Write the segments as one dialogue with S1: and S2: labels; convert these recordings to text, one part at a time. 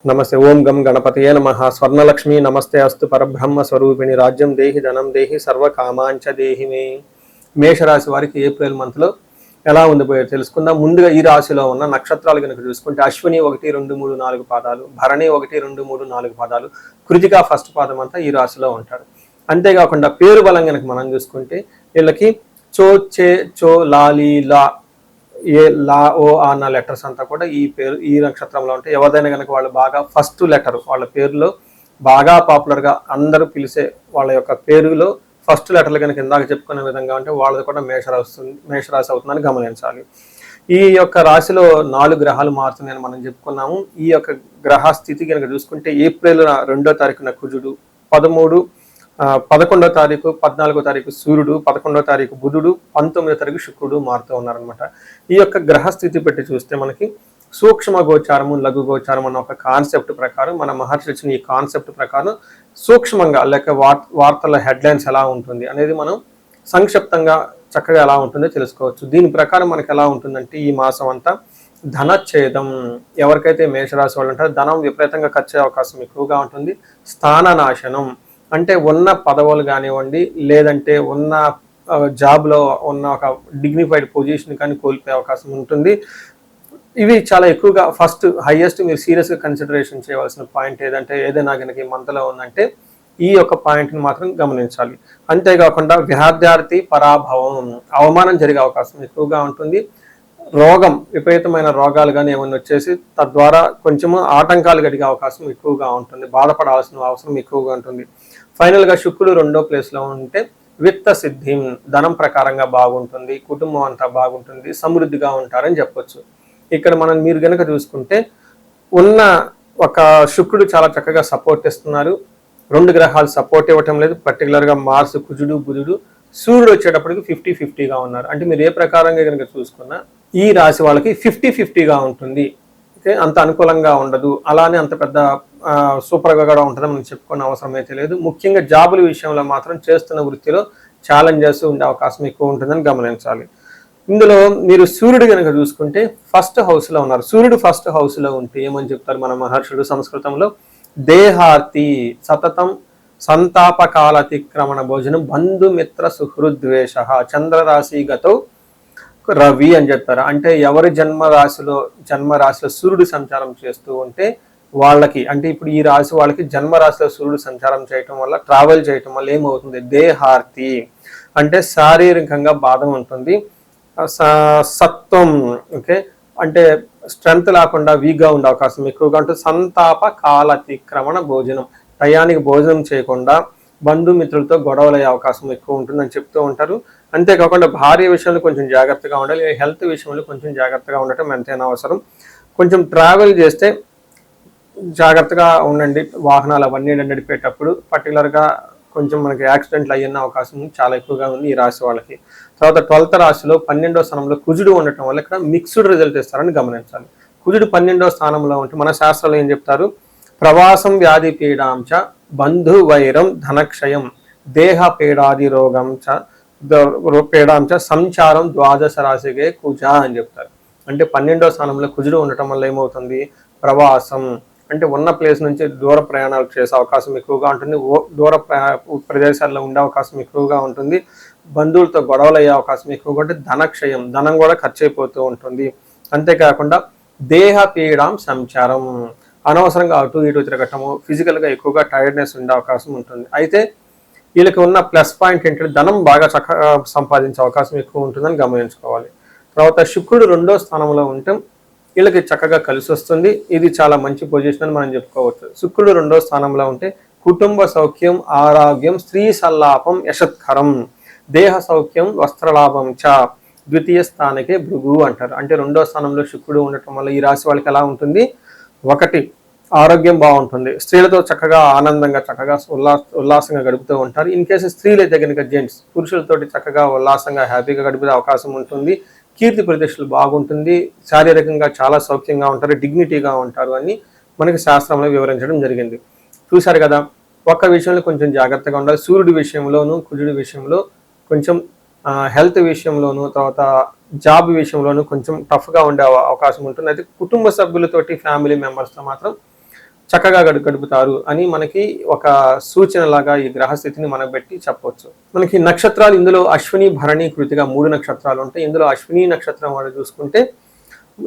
S1: నమస్తే. ఓం గం గణపతయే నమః. స్వర్ణలక్ష్మి నమస్తే అస్తు పరబ్రహ్మ స్వరూపిణి. రాజ్యం దేహి ధనం దేహి సర్వకామాంచ దేహి మే. మేషరాశి వారికి ఏప్రిల్ మంత్లో ఎలా ఉండిపోయో తెలుసుకుందాం. ముందుగా ఈ రాశిలో ఉన్న నక్షత్రాలు కనుక చూసుకుంటే అశ్విని 1, 2, 3, 4 పాదాలు, భరణి 1, 2, 3, 4 పాదాలు, కృతిక ఫస్ట్ పాదం అంతా ఈ రాశిలో ఉంటాడు. అంతేకాకుండా పేరు బలం కనుక మనం చూసుకుంటే వీళ్ళకి చో, చే, చో, లాలి, లా, ఏ, లా, ఓ అన్న లెటర్స్ అంతా కూడా ఈ నక్షత్రంలో ఉంటాయి. ఎవరిదైనా కనుక వాళ్ళు బాగా ఫస్ట్ లెటర్ వాళ్ళ పేరులో బాగా పాపులర్గా అందరూ పిలిచే వాళ్ళ యొక్క పేరులో ఫస్ట్ లెటర్లు కనుక ఇందాక చెప్పుకునే విధంగా ఉంటే వాళ్ళది కూడా మేషరాశి అవుతుందని గమనించాలి. ఈ యొక్క రాశిలో 4 గ్రహాలు మారుతున్నాయని మనం చెప్పుకున్నాము. ఈ యొక్క గ్రహ స్థితి కనుక చూసుకుంటే ఏప్రిల్ 2వ తారీఖున కుజుడు, 11వ తారీఖు, 14వ తారీఖు సూర్యుడు, 11వ తారీఖు బుధుడు, 19వ తారీఖు శుక్రుడు మారుతూ ఉన్నారనమాట. ఈ యొక్క గ్రహస్థితి పెట్టి చూస్తే మనకి సూక్ష్మ గోచారము, లఘు గోచారం అన్న ఒక కాన్సెప్ట్ ప్రకారం మన మహర్షి ఇచ్చిన ఈ కాన్సెప్ట్ ప్రకారం సూక్ష్మంగా లేక వార్తల హెడ్లైన్స్ ఎలా ఉంటుంది అనేది మనం సంక్షిప్తంగా చక్కగా ఎలా ఉంటుందో తెలుసుకోవచ్చు. దీని ప్రకారం మనకి ఎలా ఉంటుందంటే ఈ మాసం అంతా ధనచ్ఛేదం, ఎవరికైతే మేషరాశి వాళ్ళు ఉంటారో ధనం విపరీతంగా ఖర్చు అయ్యే అవకాశం ఎక్కువగా ఉంటుంది. స్థాన నాశనం అంటే ఉన్న పదవులు కానివ్వండి, లేదంటే ఉన్న జాబ్లో ఉన్న ఒక డిగ్నిఫైడ్ పొజిషన్ కానీ కోల్పోయే అవకాశం ఉంటుంది. ఇవి చాలా ఎక్కువగా ఫస్ట్ హైయెస్ట్ మీరు సీరియస్గా కన్సిడరేషన్ చేయవలసిన పాయింట్ ఏదంటే ఏదైనా కనుక ఈ మంత్లో ఉందంటే ఈ యొక్క పాయింట్ని మాత్రం గమనించాలి. అంతేకాకుండా విద్యార్థి పరాభవం, అవమానం జరిగే అవకాశం ఎక్కువగా ఉంటుంది. రోగం, విపరీతమైన రోగాలు కానీ ఏమైనా వచ్చేసి తద్వారా కొంచెము ఆటంకాలు కలిగే అవకాశం ఎక్కువగా ఉంటుంది. బాధపడాల్సిన అవసరం ఎక్కువగా ఉంటుంది. ఫైనల్గా శుక్రుడు 2వ ప్లేస్లో ఉంటే విత్త సిద్ధి, ధనం ప్రకారంగా బాగుంటుంది, కుటుంబం అంతా బాగుంటుంది, సమృద్ధిగా ఉంటారని చెప్పొచ్చు. ఇక్కడ మీరు కనుక చూసుకుంటే ఉన్న ఒక శుక్రుడు చాలా చక్కగా సపోర్ట్ ఇస్తున్నారు. 2 గ్రహాలు సపోర్ట్ ఇవ్వటం లేదు. పర్టికులర్గా మార్స్, కుజుడు, బుధుడు, సూర్యుడు వచ్చేటప్పటికి 50-50గా ఉన్నారు. అంటే మీరు ఏ ప్రకారంగా కనుక చూసుకున్నా ఈ రాశి వాళ్ళకి 50-50గా ఉంటుంది. ఓకే, అంత అనుకూలంగా ఉండదు, అలానే అంత పెద్ద సూపర్గా కూడా ఉంటుందని మనం చెప్పుకునే అవసరం అయితే లేదు. ముఖ్యంగా జాబుల విషయంలో మాత్రం చేస్తున్న వృత్తిలో ఛాలెంజెస్ ఉండే అవకాశం ఎక్కువ ఉంటుందని గమనించాలి. ఇందులో మీరు సూర్యుడు కనుక చూసుకుంటే ఫస్ట్ హౌస్లో ఉన్నారు. సూర్యుడు ఫస్ట్ హౌస్లో ఉంటే ఏమని చెప్తారు మన మహర్షులు సంస్కృతంలో? దేహార్తి సతతం సంతాపకాలతిక్రమణ భోజనం బంధుమిత్ర సుహృద్వేష చంద్రరాశిగతో రవి అని చెప్తారు. అంటే ఎవరి జన్మరాశిలో సూర్యుడు సంచారం చేస్తూ ఉంటే వాళ్ళకి, అంటే ఇప్పుడు ఈ రాశి వాళ్ళకి జన్మరాశిలో సూర్యుడు సంచారం చేయటం వల్ల, ట్రావెల్ చేయటం వల్ల ఏమవుతుంది? దేహార్తి అంటే శారీరకంగా బాధ ఉంటుంది. సత్వం, ఓకే, అంటే స్ట్రెంగ్త్ లేకుండా వీక్గా ఉండే అవకాశం ఎక్కువగా ఉంటుంది. సంతాప కాలతిక్రమణ భోజనం, టయానికి భోజనం చేయకుండా బంధుమిత్రులతో గొడవలయ్యే అవకాశం ఎక్కువ ఉంటుందని చెప్తూ ఉంటారు. అంతేకాకుండా భార్య విషయంలో కొంచెం జాగ్రత్తగా ఉండాలి. హెల్త్ విషయంలో కొంచెం జాగ్రత్తగా ఉండటం ఎంతైనా అవసరం. కొంచెం ట్రావెల్ చేస్తే జాగ్రత్తగా ఉండండి. వాహనాలు అవన్నీ నడిపేటప్పుడు పర్టికులర్గా కొంచెం మనకి యాక్సిడెంట్లు అయ్యే అవకాశం చాలా ఎక్కువగా ఉంది ఈ రాశి వాళ్ళకి. తర్వాత 12వ రాశిలో 12వ స్థానంలో కుజుడు ఉండటం వల్ల ఇక్కడ మిక్స్డ్ రిజల్ట్ ఇస్తారని గమనించాలి. కుజుడు 12వ స్థానంలో ఉంటే మన శాస్త్రాలు ఏం చెప్తారు? ప్రవాసం వ్యాధి పీడాంచ బంధు వైరం ధనక్షయం దేహ పీడాది రోగం పీడాంచ సంచారం ద్వాదశ రాశికే కుజ అని చెప్తారు. అంటే 12వ స్థానంలో కుజుడు ఉండటం వల్ల ఏమవుతుంది? ప్రవాసం అంటే ఉన్న ప్లేస్ నుంచి దూర ప్రయాణాలు చేసే అవకాశం ఎక్కువగా ఉంటుంది. దూర ప్రదేశాల్లో ఉండే అవకాశం ఎక్కువగా ఉంటుంది. బంధువులతో గొడవలు అయ్యే అవకాశం ఎక్కువగా ఉంటుంది. ధనక్షయం, ధనం కూడా ఖర్చు అయిపోతూ ఉంటుంది. అంతేకాకుండా దేహ పీడాం సంచారం, అనవసరంగా అటు ఇటు తిరగటము, ఫిజికల్గా ఎక్కువగా టైర్డ్నెస్ ఉండే అవకాశం ఉంటుంది. అయితే వీళ్ళకి ఉన్న ప్లస్ పాయింట్ ఏంటంటే ధనం బాగా చక్కగా సంపాదించే అవకాశం ఎక్కువ ఉంటుందని గమనించుకోవాలి. తర్వాత శుక్రుడు 2వ స్థానంలో ఉంటే వీళ్ళకి చక్కగా కలిసి వస్తుంది. ఇది చాలా మంచి పొజిషన్ అని మనం చెప్పుకోవచ్చు. శుక్రుడు 2వ స్థానంలో ఉంటే కుటుంబ సౌఖ్యం, ఆరోగ్యం, స్త్రీ సల్లాపం, యశత్కరం, దేహ సౌఖ్యం, వస్త్రలాభం చ ద్వితీయ స్థానకే భృగు అంటారు. అంటే 2వ స్థానంలో శుక్రుడు ఉండటం వల్ల ఈ రాశి వాళ్ళకి ఎలా ఉంటుంది? 1, ఆరోగ్యం బాగుంటుంది. స్త్రీలతో చక్కగా ఆనందంగా చక్కగా ఉల్లాసంగా గడుపుతూ ఉంటారు. ఇన్ కేసు స్త్రీలు అయితే కనుక జెంట్స్ పురుషులతోటి చక్కగా ఉల్లాసంగా హ్యాపీగా గడిపే అవకాశం ఉంటుంది. కీర్తి ప్రతిష్టలు బాగుంటుంది. శారీరకంగా చాలా సౌఖ్యంగా ఉంటారు, డిగ్నిటీగా ఉంటారు అని మనకి శాస్త్రంలో వివరించడం జరిగింది. చూశారు కదా, ఒక్క విషయంలో కొంచెం జాగ్రత్తగా ఉండాలి. సూర్యుడి విషయంలోనూ కుజుడి విషయంలో కొంచెం, హెల్త్ విషయంలోనూ, తర్వాత జాబ్ విషయంలోనూ కొంచెం టఫ్గా ఉండే అవకాశం ఉంటుంది. అయితే కుటుంబ సభ్యులతోటి, ఫ్యామిలీ మెంబర్స్తో మాత్రం చక్కగా గడుపుతారు అని మనకి ఒక సూచన లాగా ఈ గ్రహస్థితిని మనకు పెట్టి చెప్పవచ్చు. మనకి నక్షత్రాలు ఇందులో అశ్విని, భరణి, కృతిగా 3 నక్షత్రాలు ఉంటాయి. ఇందులో అశ్విని నక్షత్రం వాళ్ళు చూసుకుంటే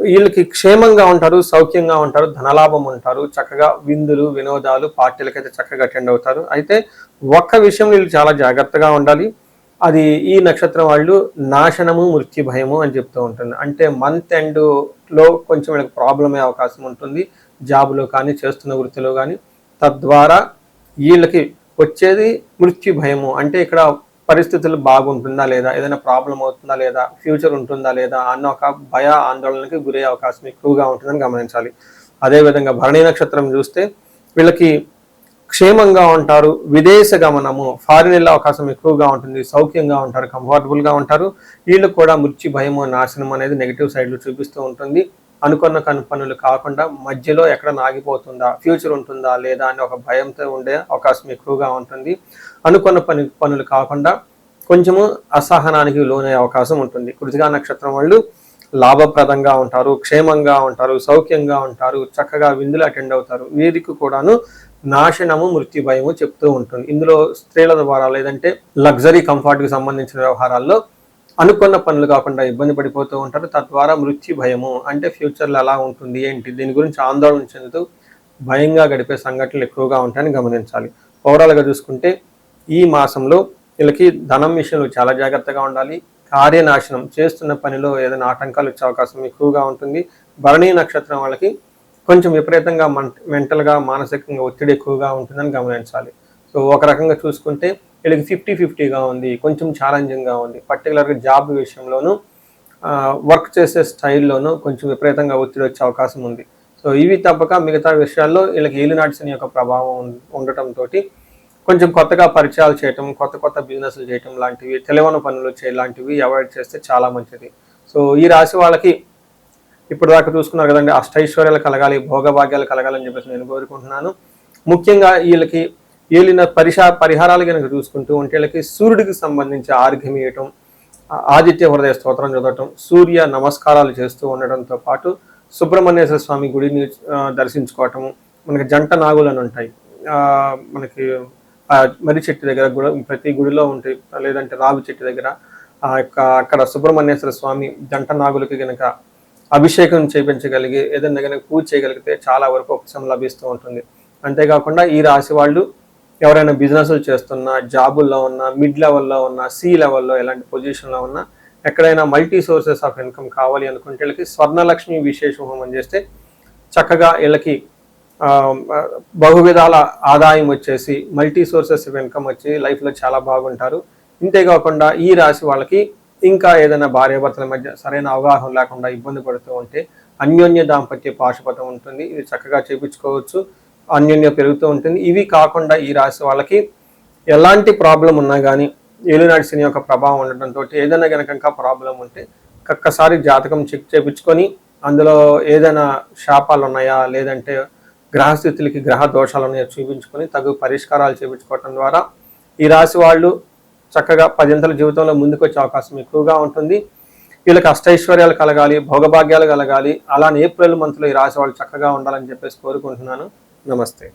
S1: వీళ్ళకి క్షేమంగా ఉంటారు, సౌఖ్యంగా ఉంటారు, ధనలాభం ఉంటారు, చక్కగా విందులు, వినోదాలు, పార్టీలకైతే చక్కగా అటెండ్ అవుతారు. అయితే ఒక్క విషయం వీళ్ళు చాలా జాగ్రత్తగా ఉండాలి. అది ఈ నక్షత్రం వాళ్ళు నాశనము, మృత్యు భయము అని చెప్తూ ఉంటుంది. అంటే మంత్ ఎండ్లో కొంచెం వీళ్ళకి ప్రాబ్లం అయ్యే అవకాశం ఉంటుంది, జాబులో కానీ చేస్తున్న వృత్తిలో కానీ. తద్వారా వీళ్ళకి వచ్చేది మృత్యు భయము. అంటే ఇక్కడ పరిస్థితులు బాగుంటుందా లేదా, ఏదైనా ప్రాబ్లం అవుతుందా లేదా, ఫ్యూచర్ ఉంటుందా లేదా అన్న ఒక భయ ఆందోళనకి గురయ్యే అవకాశం ఎక్కువగా ఉంటుందని గమనించాలి. అదేవిధంగా భరణి నక్షత్రం చూస్తే వీళ్ళకి క్షేమంగా ఉంటారు, విదేశ గమనము, ఫారిన్ వెళ్ళే అవకాశం ఎక్కువగా ఉంటుంది, సౌఖ్యంగా ఉంటారు, కంఫర్టబుల్గా ఉంటారు. వీళ్ళు కూడా మృత్యు భయము, నాశనం అనేది నెగిటివ్ సైడ్లో చూపిస్తూ ఉంటుంది. అనుకున్న పనులు కాకుండా మధ్యలో ఎక్కడ ఆగిపోతుందా, ఫ్యూచర్ ఉంటుందా లేదా అని ఒక భయంతో ఉండే అవకాశం ఎక్కువగా ఉంటుంది. అనుకున్న పనులు కాకుండా కొంచెము అసహనానికి లోనయ్యే అవకాశం ఉంటుంది. కృతికా నక్షత్రం వాళ్ళు లాభప్రదంగా ఉంటారు, క్షేమంగా ఉంటారు, సౌఖ్యంగా ఉంటారు, చక్కగా విందులు అటెండ్ అవుతారు. వీరికి కూడాను నాశనము, మృత్యు భయము చెప్తూ ఉంటుంది. ఇందులో స్త్రీల ద్వారా లేదంటే లగ్జరీ కంఫర్ట్కి సంబంధించిన వ్యవహారాల్లో అనుకున్న పనులు కాకుండా ఇబ్బంది పడిపోతూ ఉంటారు. తద్వారా మృత్యు భయము అంటే ఫ్యూచర్లో ఎలా ఉంటుంది ఏంటి దీని గురించి ఆందోళన చెందుతూ భయంగా గడిపే సంఘటనలు ఎక్కువగా ఉంటాయని గమనించాలి. ఓవరాల్గా చూసుకుంటే ఈ మాసంలో వీళ్ళకి ధనం విషయంలో చాలా జాగ్రత్తగా ఉండాలి. కార్యనాశనం చేస్తున్న పనిలో ఏదైనా ఆటంకాలు వచ్చే అవకాశం ఎక్కువగా ఉంటుంది. భరణీ నక్షత్రం వాళ్ళకి కొంచెం విపరీతంగా మెంటల్గా, మానసికంగా ఒత్తిడి ఎక్కువగా ఉంటుందని గమనించాలి. సో ఒక రకంగా చూసుకుంటే వీళ్ళకి 50-50గా ఉంది, కొంచెం ఛాలెంజింగ్గా ఉంది. పర్టికులర్గా జాబ్ విషయంలోనూ వర్క్ చేసే స్టైల్లోనూ కొంచెం విపరీతంగా ఒత్తిడి వచ్చే అవకాశం ఉంది. సో ఇవి తప్పక మిగతా విషయాల్లో వీళ్ళకి ఏలినాటి శని యొక్క ప్రభావం ఉండటంతో కొంచెం కొత్తగా పరిచయాలు చేయటం, కొత్త బిజినెస్లు చేయటం లాంటివి, తెలివైన పనులు చేయలాంటివి అవాయిడ్ చేస్తే చాలా మంచిది. సో ఈ రాశి వాళ్ళకి ఇప్పుడు దాకా చూసుకున్నారు కదండి, అష్టైశ్వర్యాలు కలగాలి, భోగభాగ్యాలు కలగాలని చెప్పేసి నేను కోరుకుంటున్నాను. ముఖ్యంగా వీళ్ళకి వీళ్ళ పరిహారాలు కనుక చూసుకుంటూ ఉంటే వీళ్ళకి సూర్యుడికి సంబంధించి ఆర్ఘ్యం ఇవ్వటం, ఆదిత్య హృదయ స్తోత్రం చదవటం, సూర్య నమస్కారాలు చేస్తూ ఉండటంతో పాటు సుబ్రహ్మణ్యేశ్వర స్వామి గుడిని దర్శించుకోవటము. మనకి జంట నాగులను ఉంటాయి, మనకి మర్రి చెట్టు దగ్గర కూడా ప్రతి గుడిలో ఉంటాయి, లేదంటే రావి చెట్టు దగ్గర అక్కడ సుబ్రహ్మణ్యేశ్వర స్వామి జంట నాగులకి కనుక అభిషేకం చేయించగలిగి ఏదైనా కనుక పూజ చేయగలిగితే చాలా వరకు ఉపశమనం లభిస్తూ ఉంటుంది. అంతేకాకుండా ఈ రాశి వాళ్ళు ఎవరైనా బిజినెస్లు చేస్తున్నా, జాబుల్లో ఉన్నా, మిడ్ లెవెల్లో ఉన్నా, సి లెవెల్లో ఎలాంటి పొజిషన్లో ఉన్నా, ఎక్కడైనా మల్టీ సోర్సెస్ ఆఫ్ ఇన్కమ్ కావాలి అనుకుంటే వీళ్ళకి స్వర్ణలక్ష్మి విశేష హోమం చేస్తే చక్కగా వీళ్ళకి బహువిధాల ఆదాయం వచ్చేసి మల్టీ సోర్సెస్ ఆఫ్ ఇన్కమ్ వచ్చి లైఫ్లో చాలా బాగుంటారు. ఇంతేకాకుండా ఈ రాశి వాళ్ళకి ఇంకా ఏదైనా భార్యాభర్తల మధ్య సరైన అవగాహన లేకుండా ఇబ్బంది పడుతూ ఉంటే అన్యోన్య దాంపత్య పాశుపతం ఉంటుంది, ఇది చక్కగా చేయించుకోవచ్చు, అన్యోన్య పెరుగుతూ ఉంటుంది. ఇవి కాకుండా ఈ రాశి వాళ్ళకి ఎలాంటి ప్రాబ్లం ఉన్నా కానీ ఏలినాటి శని యొక్క ప్రభావం ఉండటంతో ఏదైనా కనుక ప్రాబ్లం ఉంటే ఒక్కసారి జాతకం చెక్ చేయించుకొని అందులో ఏదైనా శాపాలు ఉన్నాయా లేదంటే గ్రహస్థితులకి గ్రహ దోషాలు ఉన్నాయో చూపించుకొని తగు పరిష్కారాలు చేయించుకోవటం ద్వారా ఈ రాశి వాళ్ళు చక్కగా 10 జీవితంలో ముందుకు వచ్చే అవకాశం ఎక్కువగా ఉంటుంది. వీళ్ళకి అష్టైశ్వర్యాలు కలగాలి, భోగభాగ్యాలు కలగాలి, అలానే ఏప్రిల్ మంత్లో ఈ రాశి వాళ్ళు చక్కగా ఉండాలని చెప్పేసి కోరుకుంటున్నాను. నమస్తే.